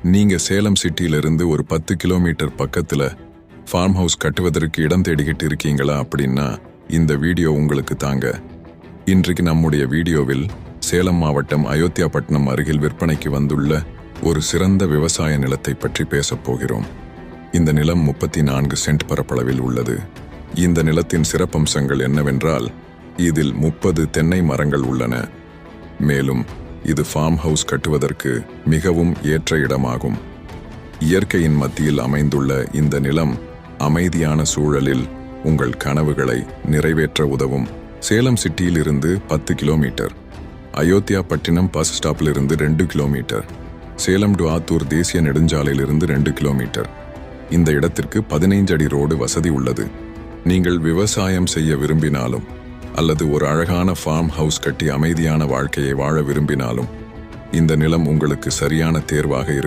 நீங்க சேலம் சிட்டியிலிருந்து ஒரு 10 கிலோமீட்டர் பக்கத்துல ஃபார்ம் ஹவுஸ் கட்டுவதற்கு இடம் தேடிக்கிட்டு இருக்கீங்களா அப்படின்னா இந்த வீடியோ உங்களுக்கு தாங்க. இன்றைக்கு நம்முடைய வீடியோவில் சேலம் மாவட்டம் அயோத்தியாபட்டினம் அருகில் விற்பனைக்கு வந்துள்ள ஒரு சிறந்த விவசாய நிலத்தை பற்றி பேசப் போகிறோம். இந்த நிலம் 34 சென்ட் பரப்பளவில் உள்ளது. இந்த நிலத்தின் சிறப்பம்சங்கள் என்னவென்றால் இதில் 30 தென்னை மரங்கள் உள்ளன. மேலும் இது ஃபார்ம் ஹவுஸ் கட்டுவதற்கு மிகவும் ஏற்ற இடமாகும். இயற்கையின் மத்தியில் அமைந்துள்ள இந்த நிலம் அமைதியான சூழலில் உங்கள் கனவுகளை நிறைவேற்ற உதவும். சேலம் சிட்டியிலிருந்து 10 கிலோமீட்டர், அயோத்தியாபட்டினம் பஸ் ஸ்டாப்பிலிருந்து 2 கிலோமீட்டர், சேலம் டு ஆத்தூர் தேசிய நெடுஞ்சாலையிலிருந்து 2 கிலோமீட்டர். இந்த இடத்திற்கு 15 அடி ரோடு வசதி உள்ளது. நீங்கள் விவசாயம் செய்ய விரும்பினாலும் அல்லது ஒரு அழகான ஃபார்ம் ஹவுஸ் கட்டி அமைதியான வாழ்க்கையை வாழ விரும்பினாலும் இந்த நிலம் உங்களுக்கு சரியான தேர்வாக இருக்கும்.